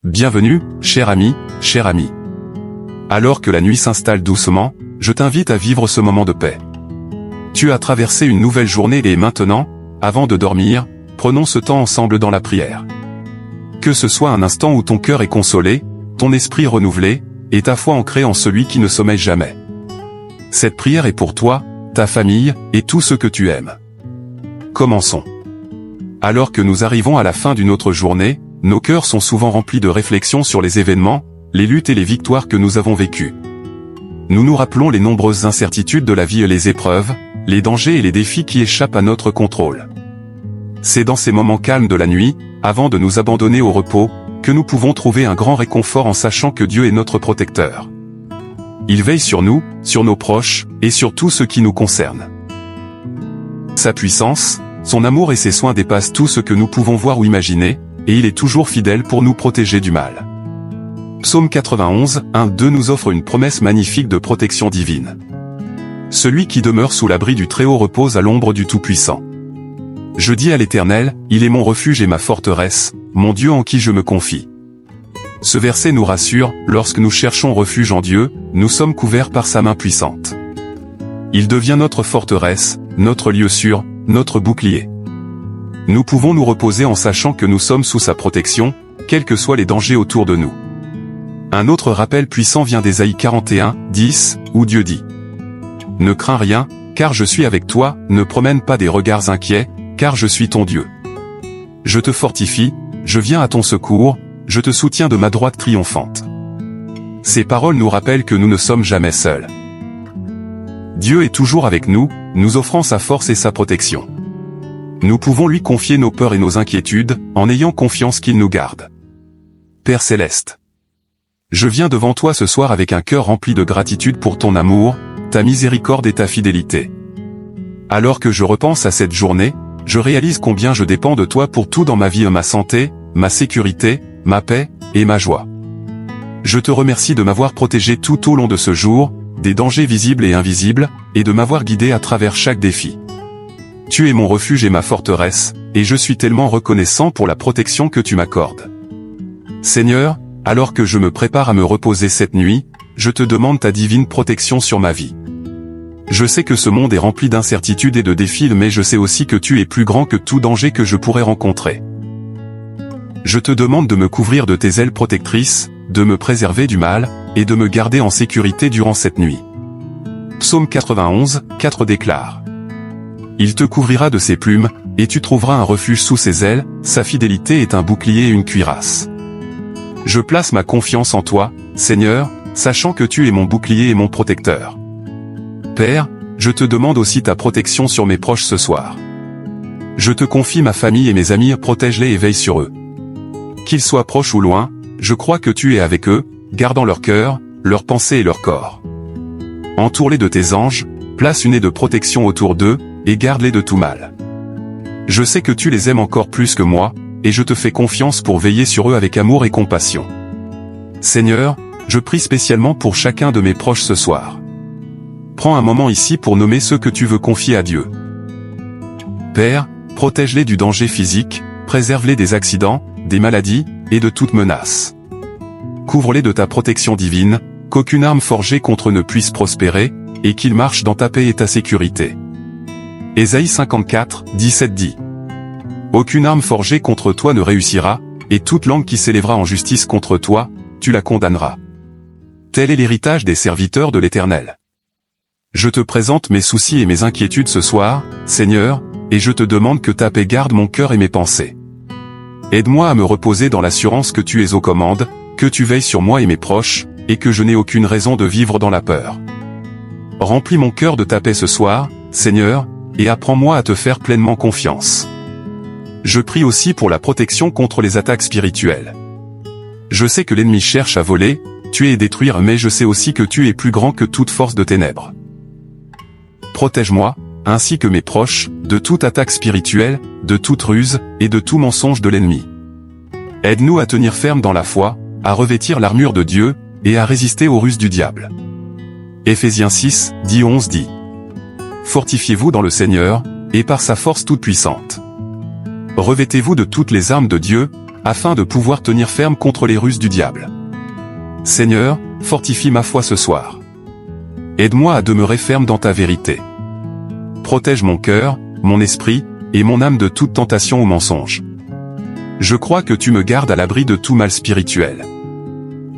Bienvenue, cher ami, cher ami. Alors que la nuit s'installe doucement, je t'invite à vivre ce moment de paix. Tu as traversé une nouvelle journée et maintenant, avant de dormir, prenons ce temps ensemble dans la prière. Que ce soit un instant où ton cœur est consolé, ton esprit renouvelé, et ta foi ancrée en celui qui ne sommeille jamais. Cette prière est pour toi, ta famille, et tout ce que tu aimes. Commençons. Alors que nous arrivons à la fin d'une autre journée, nos cœurs sont souvent remplis de réflexions sur les événements, les luttes et les victoires que nous avons vécues. Nous nous rappelons les nombreuses incertitudes de la vie et les épreuves, les dangers et les défis qui échappent à notre contrôle. C'est dans ces moments calmes de la nuit, avant de nous abandonner au repos, que nous pouvons trouver un grand réconfort en sachant que Dieu est notre protecteur. Il veille sur nous, sur nos proches, et sur tout ce qui nous concerne. Sa puissance, son amour et ses soins dépassent tout ce que nous pouvons voir ou imaginer, et il est toujours fidèle pour nous protéger du mal. Psaume 91, 1-2 nous offre une promesse magnifique de protection divine. Celui qui demeure sous l'abri du Très-Haut repose à l'ombre du Tout-Puissant. Je dis à l'Éternel, il est mon refuge et ma forteresse, mon Dieu en qui je me confie. Ce verset nous rassure, lorsque nous cherchons refuge en Dieu, nous sommes couverts par sa main puissante. Il devient notre forteresse, notre lieu sûr, notre bouclier. Nous pouvons nous reposer en sachant que nous sommes sous sa protection, quels que soient les dangers autour de nous. Un autre rappel puissant vient d'Ésaïe 41, 10, où Dieu dit « Ne crains rien, car je suis avec toi, ne promène pas des regards inquiets, car je suis ton Dieu. Je te fortifie, je viens à ton secours, je te soutiens de ma droite triomphante. » Ces paroles nous rappellent que nous ne sommes jamais seuls. Dieu est toujours avec nous, nous offrant sa force et sa protection. Nous pouvons lui confier nos peurs et nos inquiétudes, en ayant confiance qu'il nous garde. Père Céleste, je viens devant toi ce soir avec un cœur rempli de gratitude pour ton amour, ta miséricorde et ta fidélité. Alors que je repense à cette journée, je réalise combien je dépends de toi pour tout dans ma vie, ma santé, ma sécurité, ma paix, et ma joie. Je te remercie de m'avoir protégé tout au long de ce jour, des dangers visibles et invisibles, et de m'avoir guidé à travers chaque défi. Tu es mon refuge et ma forteresse, et je suis tellement reconnaissant pour la protection que tu m'accordes. Seigneur, alors que je me prépare à me reposer cette nuit, je te demande ta divine protection sur ma vie. Je sais que ce monde est rempli d'incertitudes et de défis, mais je sais aussi que tu es plus grand que tout danger que je pourrais rencontrer. Je te demande de me couvrir de tes ailes protectrices, de me préserver du mal, et de me garder en sécurité durant cette nuit. Psaume 91, 4 déclare. Il te couvrira de ses plumes, et tu trouveras un refuge sous ses ailes, sa fidélité est un bouclier et une cuirasse. Je place ma confiance en toi, Seigneur, sachant que tu es mon bouclier et mon protecteur. Père, je te demande aussi ta protection sur mes proches ce soir. Je te confie ma famille et mes amis, protège-les et veille sur eux. Qu'ils soient proches ou loin, je crois que tu es avec eux, gardant leur cœur, leurs pensées et leur corps. Entoure-les de tes anges, place une haie de protection autour d'eux, et garde-les de tout mal. Je sais que tu les aimes encore plus que moi, et je te fais confiance pour veiller sur eux avec amour et compassion. Seigneur, je prie spécialement pour chacun de mes proches ce soir. Prends un moment ici pour nommer ceux que tu veux confier à Dieu. Père, protège-les du danger physique, préserve-les des accidents, des maladies, et de toute menace. Couvre-les de ta protection divine, qu'aucune arme forgée contre eux ne puisse prospérer, et qu'ils marchent dans ta paix et ta sécurité. Ésaïe 54, 17 dit. Aucune arme forgée contre toi ne réussira, et toute langue qui s'élèvera en justice contre toi, tu la condamneras. Tel est l'héritage des serviteurs de l'Éternel. Je te présente mes soucis et mes inquiétudes ce soir, Seigneur, et je te demande que ta paix garde mon cœur et mes pensées. Aide-moi à me reposer dans l'assurance que tu es aux commandes, que tu veilles sur moi et mes proches, et que je n'ai aucune raison de vivre dans la peur. Remplis mon cœur de ta paix ce soir, Seigneur, et apprends-moi à te faire pleinement confiance. Je prie aussi pour la protection contre les attaques spirituelles. Je sais que l'ennemi cherche à voler, tuer et détruire, mais je sais aussi que tu es plus grand que toute force de ténèbres. Protège-moi, ainsi que mes proches, de toute attaque spirituelle, de toute ruse, et de tout mensonge de l'ennemi. Aide-nous à tenir ferme dans la foi, à revêtir l'armure de Dieu, et à résister aux ruses du diable. Éphésiens 6, 10-11 dit. Fortifiez-vous dans le Seigneur, et par sa force toute puissante. Revêtez-vous de toutes les armes de Dieu, afin de pouvoir tenir ferme contre les ruses du diable. Seigneur, fortifie ma foi ce soir. Aide-moi à demeurer ferme dans ta vérité. Protège mon cœur, mon esprit, et mon âme de toute tentation ou mensonge. Je crois que tu me gardes à l'abri de tout mal spirituel.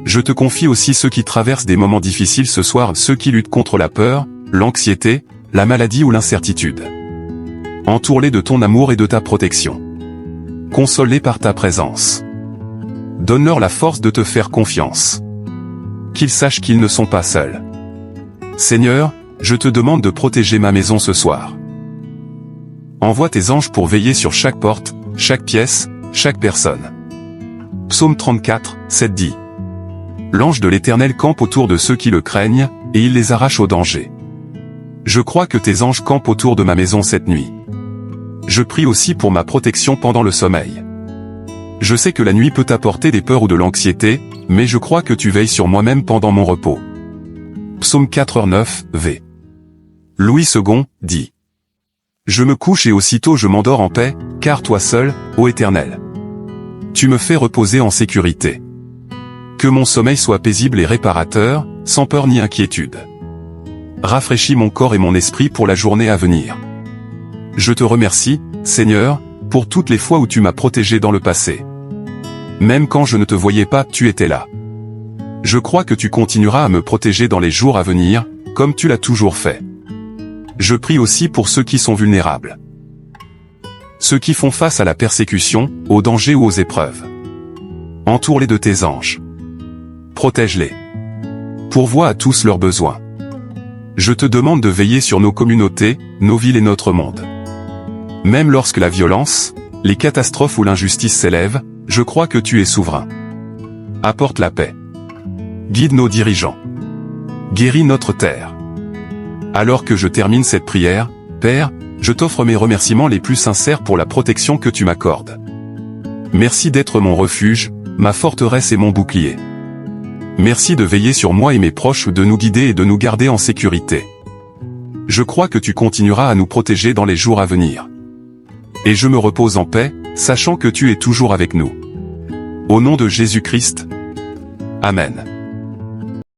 Je te confie aussi ceux qui traversent des moments difficiles ce soir, ceux qui luttent contre la peur, l'anxiété, la maladie ou l'incertitude. Entoure-les de ton amour et de ta protection. Console-les par ta présence. Donne-leur la force de te faire confiance. Qu'ils sachent qu'ils ne sont pas seuls. Seigneur, je te demande de protéger ma maison ce soir. Envoie tes anges pour veiller sur chaque porte, chaque pièce, chaque personne. Psaume 34, 7 dit. L'ange de l'Éternel campe autour de ceux qui le craignent, et il les arrache au danger. Je crois que tes anges campent autour de ma maison cette nuit. Je prie aussi pour ma protection pendant le sommeil. Je sais que la nuit peut apporter des peurs ou de l'anxiété, mais je crois que tu veilles sur moi-même pendant mon repos. Psaume 4:9, v. Louis II dit. Je me couche et aussitôt je m'endors en paix, car toi seul, ô Éternel, tu me fais reposer en sécurité. Que mon sommeil soit paisible et réparateur, sans peur ni inquiétude. Rafraîchis mon corps et mon esprit pour la journée à venir. Je te remercie, Seigneur, pour toutes les fois où tu m'as protégé dans le passé. Même quand je ne te voyais pas, tu étais là. Je crois que tu continueras à me protéger dans les jours à venir, comme tu l'as toujours fait. Je prie aussi pour ceux qui sont vulnérables. Ceux qui font face à la persécution, aux dangers ou aux épreuves. Entoure-les de tes anges. Protège-les. Pourvois à tous leurs besoins. Je te demande de veiller sur nos communautés, nos villes et notre monde. Même lorsque la violence, les catastrophes ou l'injustice s'élèvent, je crois que tu es souverain. Apporte la paix. Guide nos dirigeants. Guéris notre terre. Alors que je termine cette prière, Père, je t'offre mes remerciements les plus sincères pour la protection que tu m'accordes. Merci d'être mon refuge, ma forteresse et mon bouclier. Merci de veiller sur moi et mes proches, de nous guider et de nous garder en sécurité. Je crois que tu continueras à nous protéger dans les jours à venir. Et je me repose en paix, sachant que tu es toujours avec nous. Au nom de Jésus-Christ. Amen.